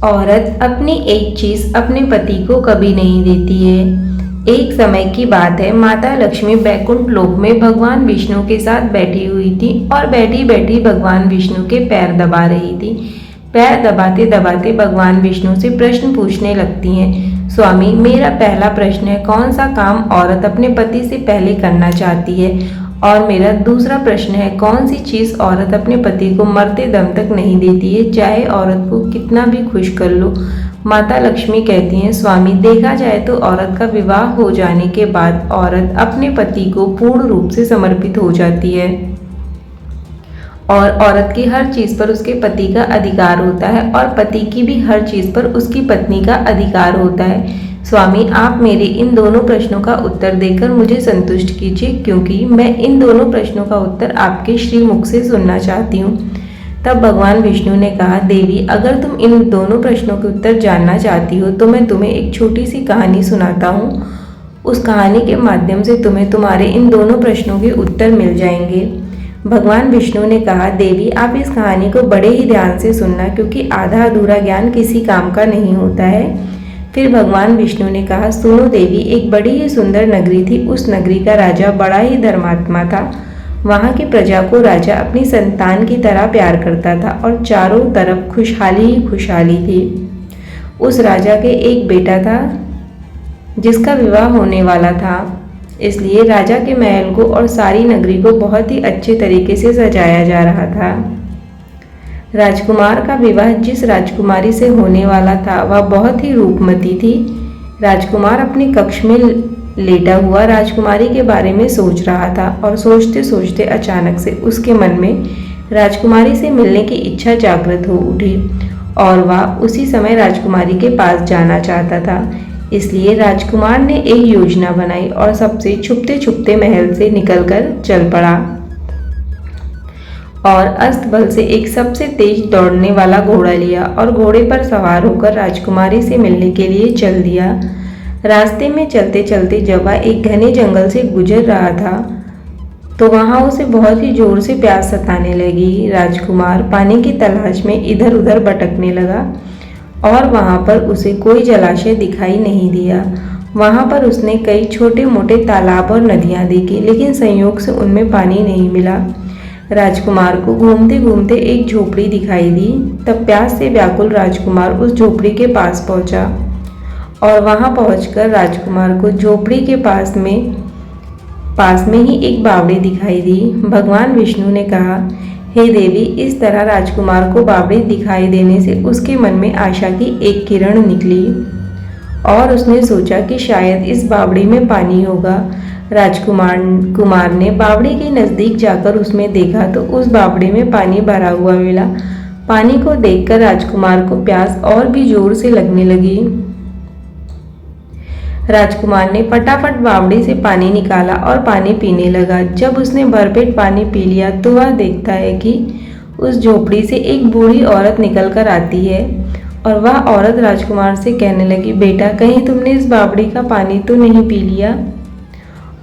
औरत अपनी एक चीज अपने पति को कभी नहीं देती है। एक समय की बात है, माता लक्ष्मी बैकुंठ लोक में भगवान विष्णु के साथ बैठी हुई थी और बैठी बैठी भगवान विष्णु के पैर दबा रही थी। पैर दबाते दबाते भगवान विष्णु से प्रश्न पूछने लगती हैं। स्वामी, मेरा पहला प्रश्न है, कौन सा काम औरत अपने पति से पहले करना चाहती है? और मेरा दूसरा प्रश्न है, कौन सी चीज़ औरत अपने पति को मरते दम तक नहीं देती है, चाहे औरत को कितना भी खुश कर लो? माता लक्ष्मी कहती हैं, स्वामी, देखा जाए तो औरत का विवाह हो जाने के बाद औरत अपने पति को पूर्ण रूप से समर्पित हो जाती है और औरत की हर चीज़ पर उसके पति का अधिकार होता है और पति की भी हर चीज़ पर उसकी पत्नी का अधिकार होता है। स्वामी, आप मेरे इन दोनों प्रश्नों का उत्तर देकर मुझे संतुष्ट कीजिए, क्योंकि मैं इन दोनों प्रश्नों का उत्तर आपके श्रीमुख से सुनना चाहती हूँ। तब भगवान विष्णु ने कहा, देवी, अगर तुम इन दोनों प्रश्नों के उत्तर जानना चाहती हो तो मैं तुम्हें एक छोटी सी कहानी सुनाता हूँ। उस कहानी के माध्यम से तुम्हें तुम्हारे इन दोनों प्रश्नों के उत्तर मिल जाएंगे। भगवान विष्णु ने कहा, देवी, आप इस कहानी को बड़े ही ध्यान से सुनना, क्योंकि आधा अधूरा ज्ञान किसी काम का नहीं होता है। फिर भगवान विष्णु ने कहा, सुनो देवी, एक बड़ी ही सुंदर नगरी थी। उस नगरी का राजा बड़ा ही धर्मात्मा था। वहाँ की प्रजा को राजा अपनी संतान की तरह प्यार करता था और चारों तरफ खुशहाली ही खुशहाली थी। उस राजा के एक बेटा था जिसका विवाह होने वाला था, इसलिए राजा के महल को और सारी नगरी को बहुत ही अच्छे तरीके से सजाया जा रहा था। राजकुमार का विवाह जिस राजकुमारी से होने वाला था वह बहुत ही रूपमती थी। राजकुमार अपने कक्ष में लेटा हुआ राजकुमारी के बारे में सोच रहा था और सोचते सोचते अचानक से उसके मन में राजकुमारी से मिलने की इच्छा जागृत हो उठी और वह उसी समय राजकुमारी के पास जाना चाहता था। इसलिए राजकुमार ने एक योजना बनाई और सबसे छुपते छुपते महल से निकलकर चल पड़ा और अस्तबल से एक सबसे तेज दौड़ने वाला घोड़ा लिया और घोड़े पर सवार होकर राजकुमारी से मिलने के लिए चल दिया। रास्ते में चलते चलते जब वह एक घने जंगल से गुजर रहा था तो वहां उसे बहुत ही जोर से प्यास सताने लगी। राजकुमार पानी की तलाश में इधर उधर भटकने लगा और वहां पर उसे कोई जलाशय दिखाई नहीं दिया। वहां पर उसने कई छोटे मोटे तालाब और नदियां देखी, लेकिन संयोग से उनमें पानी नहीं मिला। राजकुमार को घूमते घूमते एक झोपड़ी दिखाई दी। तब प्यास से व्याकुल राजकुमार उस झोपड़ी के पास पहुंचा और वहां पहुंचकर राजकुमार को झोपड़ी के पास में ही एक बावड़ी दिखाई दी। भगवान विष्णु ने कहा, हे देवी, इस तरह राजकुमार को बावड़ी दिखाई देने से उसके मन में आशा की एक किरण निकली और उसने सोचा कि शायद इस बावड़ी में पानी होगा। राजकुमार ने बावड़ी के नज़दीक जाकर उसमें देखा तो उस बावड़ी में पानी भरा हुआ मिला। पानी को देखकर राजकुमार को प्यास और भी जोर से लगने लगी। राजकुमार ने फटाफट बावड़ी से पानी निकाला और पानी पीने लगा। जब उसने भरपेट पानी पी लिया तो वह देखता है कि उस झोपड़ी से एक बूढ़ी औरत निकल कर आती है और वह औरत राजकुमार से कहने लगी, बेटा, कहीं तुमने इस बावड़ी का पानी तो नहीं पी लिया?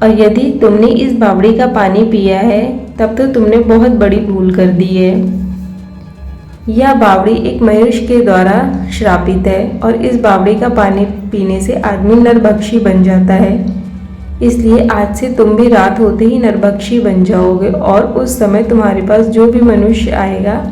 और यदि तुमने इस बावड़ी का पानी पिया है तब तो तुमने बहुत बड़ी भूल कर दी है। यह बावड़ी एक मनुष्य के द्वारा श्रापित है और इस बावड़ी का पानी पीने से आदमी नरभक्षी बन जाता है। इसलिए आज से तुम भी रात होते ही नरभक्षी बन जाओगे और उस समय तुम्हारे पास जो भी मनुष्य आएगा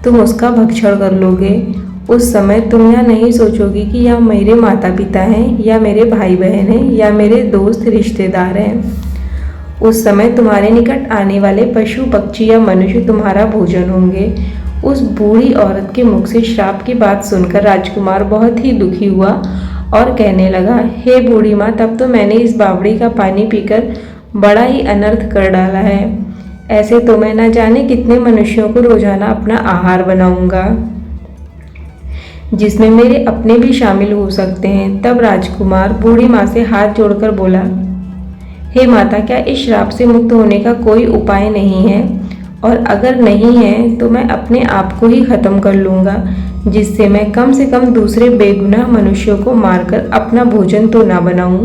तुम उसका भक्षण कर लोगे। उस समय तुम यह नहीं सोचोगे कि यह मेरे माता पिता हैं या मेरे भाई बहन हैं या मेरे दोस्त रिश्तेदार हैं। उस समय तुम्हारे निकट आने वाले पशु पक्षी या मनुष्य तुम्हारा भोजन होंगे। उस बूढ़ी औरत के मुख से श्राप की बात सुनकर राजकुमार बहुत ही दुखी हुआ और कहने लगा, हे बूढ़ी माँ, तब तो मैंने इस बावड़ी का पानी पीकर बड़ा ही अनर्थ कर डाला है। ऐसे तो मैं न जाने कितने मनुष्यों को रोजाना अपना आहार बनाऊंगा, जिसमें मेरे अपने भी शामिल हो सकते हैं। तब राजकुमार बूढ़ी माँ से हाथ जोड़कर बोला, हे माता, क्या इस श्राप से मुक्त होने का कोई उपाय नहीं है? और अगर नहीं है तो मैं अपने आप को ही खत्म कर लूँगा, जिससे मैं कम से कम दूसरे बेगुनाह मनुष्यों को मारकर अपना भोजन तो ना बनाऊं।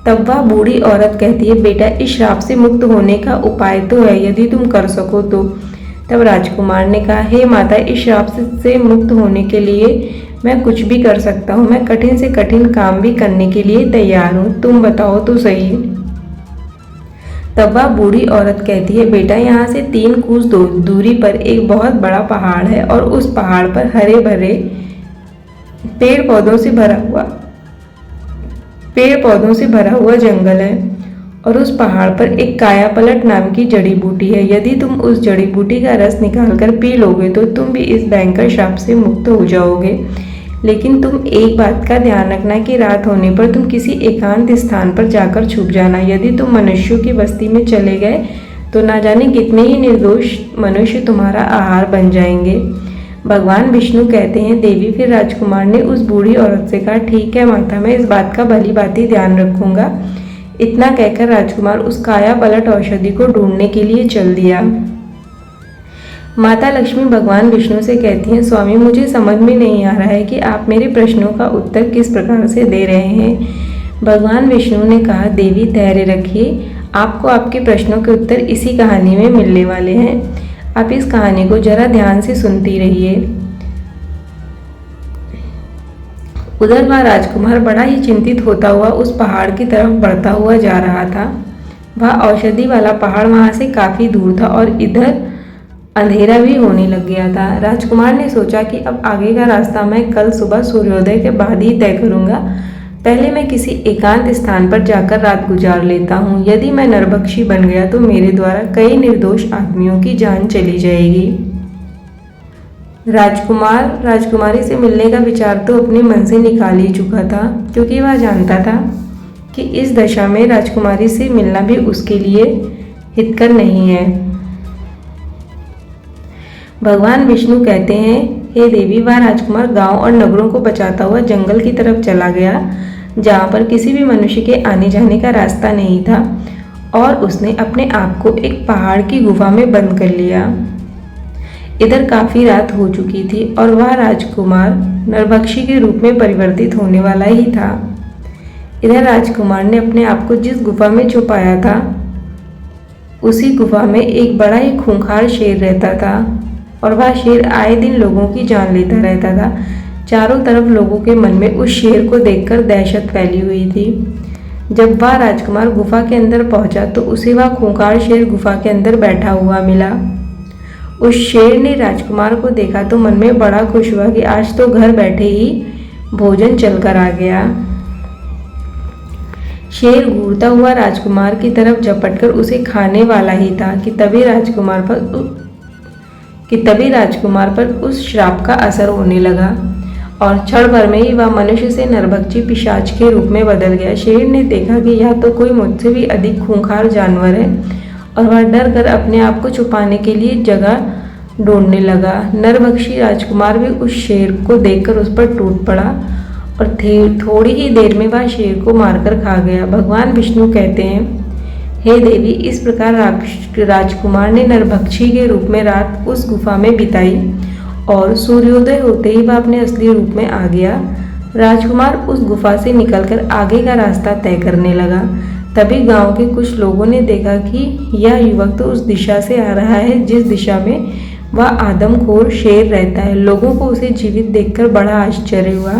तब वह बूढ़ी औरत कहती है, बेटा, इस श्राप से मुक्त होने का उपाय तो है, यदि तुम कर सको तो। तब राजकुमार ने कहा, हे माता, इस श्राप से मुक्त होने के लिए मैं कुछ भी कर सकता हूँ। मैं कठिन से कठिन काम भी करने के लिए तैयार हूँ, तुम बताओ तो सही। तब वह बूढ़ी औरत कहती है, बेटा, यहाँ से 3 कोस दूरी पर एक बहुत बड़ा पहाड़ है और उस पहाड़ पर हरे भरे पेड़ पौधों से भरा हुआ जंगल है और उस पहाड़ पर एक कायापलट नाम की जड़ी बूटी है। यदि तुम उस जड़ी बूटी का रस निकालकर पी लोगे तो तुम भी इस भयंकर श्राप से मुक्त हो जाओगे। लेकिन तुम एक बात का ध्यान रखना कि रात होने पर तुम किसी एकांत स्थान पर जाकर छुप जाना। यदि तुम मनुष्यों की बस्ती में चले गए तो ना जाने कितने ही निर्दोष मनुष्य तुम्हारा आहार बन जाएंगे। भगवान विष्णु कहते हैं, देवी, फिर राजकुमार ने उस बूढ़ी औरत से कहा, ठीक है माता, मैं इस बात का भली भांति ध्यान रखूंगा। इतना कहकर राजकुमार उस काया पलट औषधि को ढूंढने के लिए चल दिया। माता लक्ष्मी भगवान विष्णु से कहती हैं, स्वामी, मुझे समझ में नहीं आ रहा है कि आप मेरे प्रश्नों का उत्तर किस प्रकार से दे रहे हैं। भगवान विष्णु ने कहा, देवी, धैर्य रखिए, आपको आपके प्रश्नों के उत्तर इसी कहानी में मिलने वाले हैं। आप इस कहानी को जरा ध्यान से सुनती रहिए। उधर वह राजकुमार बड़ा ही चिंतित होता हुआ उस पहाड़ की तरफ बढ़ता हुआ जा रहा था। वह औषधि वाला पहाड़ वहां से काफी दूर था और इधर अंधेरा भी होने लग गया था। राजकुमार ने सोचा कि अब आगे का रास्ता मैं कल सुबह सूर्योदय के बाद ही तय करूंगा। पहले मैं किसी एकांत स्थान पर जाकर रात गुजार लेता हूँ। यदि मैं नरभक्षी बन गया तो मेरे द्वारा कई निर्दोष आदमियों की जान चली जाएगी। राजकुमार राजकुमारी से मिलने का विचार तो अपने मन से निकाल ही चुका था, क्योंकि वह जानता था कि इस दशा में राजकुमारी से मिलना भी उसके लिए हितकर नहीं है। भगवान विष्णु कहते हैं, हे देवी, वह राजकुमार गांव और नगरों को बचाता हुआ जंगल की तरफ चला गया, जहां पर किसी भी मनुष्य के आने जाने का रास्ता नहीं था, और उसने अपने आप को एक पहाड़ की गुफा में बंद कर लिया। इधर काफी रात हो चुकी थी और वह राजकुमार नरभक्षी के रूप में परिवर्तित होने वाला ही था। इधर राजकुमार ने अपने आप को जिस गुफा में छुपाया था, उसी गुफा में एक बड़ा ही खूंखार शेर रहता था और वह शेर आए दिन लोगों की जान लेता रहता था। चारों तरफ लोगों के मन में उस शेर को देखकर दहशत फैली हुई थी। जब वह राजकुमार गुफा के अंदर पहुंचा तो उसे वह खूंखार शेर गुफा के अंदर बैठा हुआ मिला। उस शेर ने राजकुमार को देखा तो मन में बड़ा खुश हुआ कि आज तो घर बैठे ही भोजन चलकर आ गया। शेर घूरता हुआ राजकुमार की तरफ झपटकर उसे खाने वाला ही था कि तभी राजकुमार पर उस श्राप का असर होने लगा और क्षण भर में ही वह मनुष्य से नरभक्षी पिशाच के रूप में बदल गया। शेर ने देखा कि यह तो कोई मुझसे भी अधिक खूंखार जानवर है और वह डर कर अपने आप को छुपाने के लिए जगह ढूंढने लगा। नरभक्षी राजकुमार भी उस शेर को देखकर उस पर टूट पड़ा और थोड़ी ही देर में वह शेर को मारकर खा गया। भगवान विष्णु कहते हैं, हे देवी, इस प्रकार राजकुमार ने नरभक्षी के रूप में रात उस गुफा में बिताई और सूर्योदय होते ही वह अपने असली रूप में आ गया। राजकुमार उस गुफा से निकलकर आगे का रास्ता तय करने लगा। तभी गांव के कुछ लोगों ने देखा कि यह युवक तो उस दिशा से आ रहा है जिस दिशा में वह आदमखोर शेर रहता है। लोगों को उसे जीवित देखकर बड़ा आश्चर्य हुआ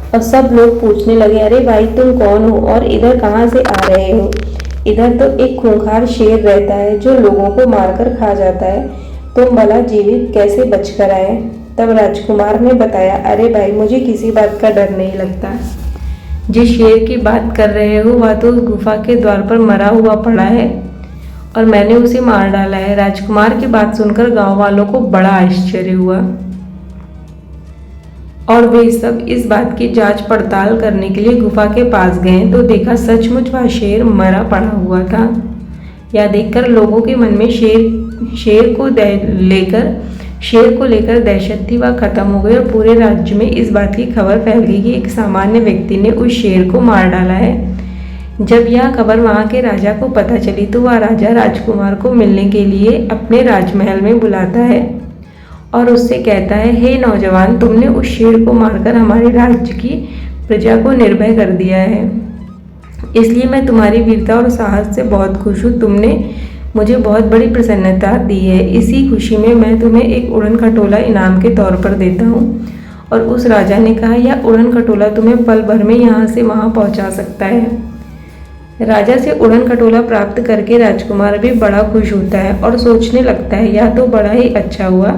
और सब लोग पूछने लगे, अरे भाई, तुम कौन हो और इधर कहाँ से आ रहे हो? इधर तो एक खूंखार शेर रहता है जो लोगों को मारकर खा जाता है, तुम भला जीवित कैसे बचकर आए? तब राजकुमार ने बताया, अरे भाई, मुझे किसी बात का डर नहीं लगता। जिस शेर की बात कर रहे हो वह तो उस गुफा के द्वार पर मरा हुआ पड़ा है और मैंने उसे मार डाला है। राजकुमार की बात सुनकर गांव वालों को बड़ा आश्चर्य हुआ और वे सब इस बात की जांच पड़ताल करने के लिए गुफा के पास गए तो देखा सचमुच वह शेर मरा पड़ा हुआ था। यह देखकर लोगों के मन में शेर को लेकर दहशत थी, वह खत्म हो गई और पूरे राज्य में इस बात की खबर फैल गई कि एक सामान्य व्यक्ति ने उस शेर को मार डाला है। जब यह खबर वहां के राजा को पता चली तो वह राजा राजकुमार को मिलने के लिए अपने राजमहल में बुलाता है और उससे कहता है, हे नौजवान, तुमने उस शेर को मारकर हमारे राज्य की प्रजा को निर्भय कर दिया है, इसलिए मैं तुम्हारी वीरता और साहस से बहुत खुश हूँ। तुमने मुझे बहुत बड़ी प्रसन्नता दी है। इसी खुशी में मैं तुम्हें एक उड़न खटोला इनाम के तौर पर देता हूँ। और उस राजा ने कहा, यह उड़न खटोला तुम्हें पल भर में यहाँ से वहाँ पहुँचा सकता है। राजा से उड़न खटोला प्राप्त करके राजकुमार भी बड़ा खुश होता है और सोचने लगता है, यह तो बड़ा ही अच्छा हुआ।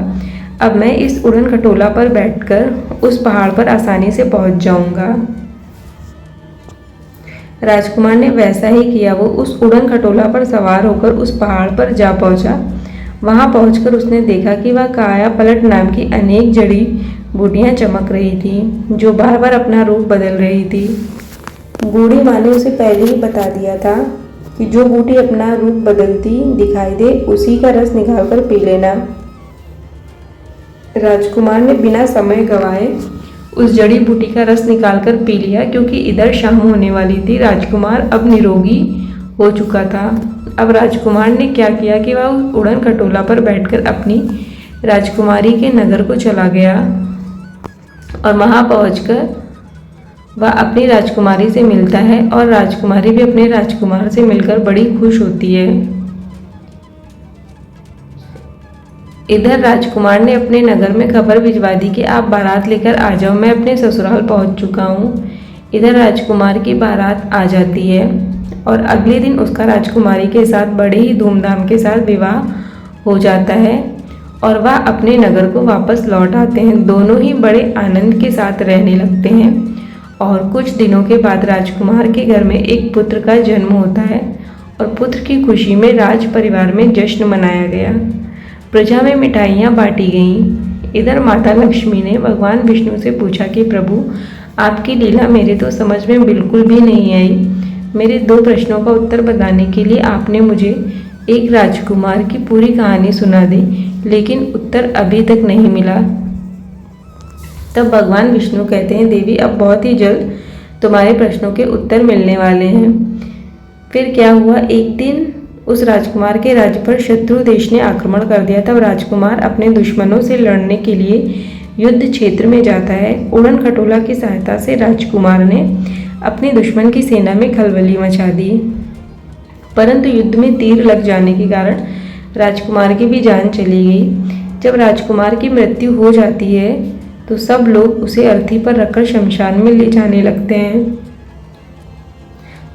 अब मैं इस उड़न खटोला पर बैठकर उस पहाड़ पर आसानी से पहुँच जाऊँगा। राजकुमार ने वैसा ही किया। वो उस उड़न खटोला पर सवार होकर उस पहाड़ पर जा पहुंचा। वहां पहुंचकर उसने देखा कि वह काया पलट नाम की अनेक जड़ी बूटियां चमक रही थी, जो बार बार अपना रूप बदल रही थी। बूढ़ी माँ ने उसे पहले ही बता दिया था कि जो बूटी अपना रूप बदलती दिखाई दे, उसी का रस निकालकर पी लेना। राजकुमार ने बिना समय गवाए उस जड़ी बूटी का रस निकालकर पी लिया, क्योंकि इधर शाम होने वाली थी। राजकुमार अब निरोगी हो चुका था। अब राजकुमार ने क्या किया कि वह उड़न खटोला पर बैठकर अपनी राजकुमारी के नगर को चला गया और वहां पहुंचकर वह अपनी राजकुमारी से मिलता है और राजकुमारी भी अपने राजकुमार से मिलकर बड़ी खुश होती है। इधर राजकुमार ने अपने नगर में खबर भिजवा दी कि आप बारात लेकर आ जाओ, मैं अपने ससुराल पहुंच चुका हूँ। इधर राजकुमार की बारात आ जाती है और अगले दिन उसका राजकुमारी के साथ बड़े ही धूमधाम के साथ विवाह हो जाता है और वह अपने नगर को वापस लौट आते हैं। दोनों ही बड़े आनंद के साथ रहने लगते हैं और कुछ दिनों के बाद राजकुमार के घर में एक पुत्र का जन्म होता है और पुत्र की खुशी में राज परिवार में जश्न मनाया गया। प्रजा में मिठाइयाँ बांटी गईं। इधर माता लक्ष्मी ने भगवान विष्णु से पूछा कि प्रभु, आपकी लीला मेरे तो समझ में बिल्कुल भी नहीं आई। मेरे 2 प्रश्नों का उत्तर बताने के लिए आपने मुझे एक राजकुमार की पूरी कहानी सुना दी, लेकिन उत्तर अभी तक नहीं मिला। तब भगवान विष्णु कहते हैं, देवी अब बहुत ही जल्द तुम्हारे प्रश्नों के उत्तर मिलने वाले हैं। फिर क्या हुआ, एक दिन उस राजकुमार के राज्य पर शत्रु देश ने आक्रमण कर दिया। तब राजकुमार अपने दुश्मनों से लड़ने के लिए युद्ध क्षेत्र में जाता है। उड़न खटोला की सहायता से राजकुमार ने अपने दुश्मन की सेना में खलबली मचा दी, परंतु युद्ध में तीर लग जाने के कारण राजकुमार की भी जान चली गई। जब राजकुमार की मृत्यु हो जाती है तो सब लोग उसे अर्थी पर रखकर शमशान में ले जाने लगते हैं।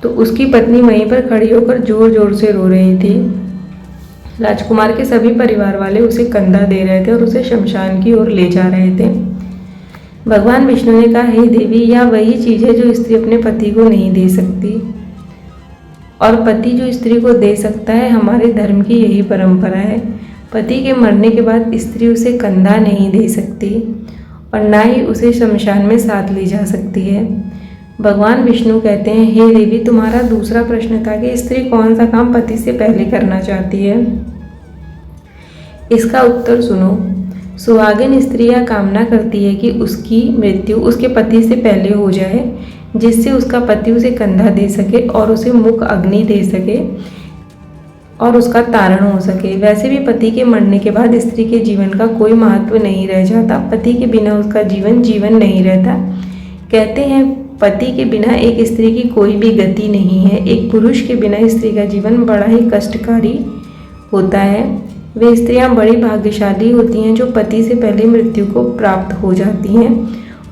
तो उसकी पत्नी वहीं पर खड़ी होकर जोर जोर से रो रही थी। राजकुमार के सभी परिवार वाले उसे कंधा दे रहे थे और उसे शमशान की ओर ले जा रहे थे। भगवान विष्णु ने कहा, हे देवी, यह वही चीज़ है जो स्त्री अपने पति को नहीं दे सकती, और पति जो स्त्री को दे सकता है, हमारे धर्म की यही परंपरा है। पति के मरने के बाद स्त्री उसे कंधा नहीं दे सकती और ना ही उसे शमशान में साथ ले जा सकती है। भगवान विष्णु कहते हैं, हे देवी, तुम्हारा दूसरा प्रश्न था कि स्त्री कौन सा काम पति से पहले करना चाहती है। इसका उत्तर सुनो। सुहागिन स्त्री यह कामना करती है कि उसकी मृत्यु उसके पति से पहले हो जाए, जिससे उसका पति उसे कंधा दे सके और उसे मुख अग्नि दे सके और उसका तारण हो सके। वैसे भी पति के मरने के बाद स्त्री के जीवन का कोई महत्व नहीं रह जाता। पति के बिना उसका जीवन जीवन नहीं रहता। कहते हैं, पति के बिना एक स्त्री की कोई भी गति नहीं है। एक पुरुष के बिना स्त्री का जीवन बड़ा ही कष्टकारी होता है। वे स्त्रियां बड़ी भाग्यशाली होती हैं जो पति से पहले मृत्यु को प्राप्त हो जाती हैं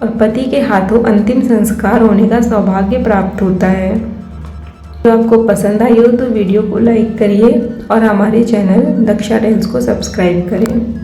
और पति के हाथों अंतिम संस्कार होने का सौभाग्य प्राप्त होता है। तो आपको पसंद आई हो तो वीडियो को लाइक करिए और हमारे चैनल दक्षा टेल्स को सब्सक्राइब करें।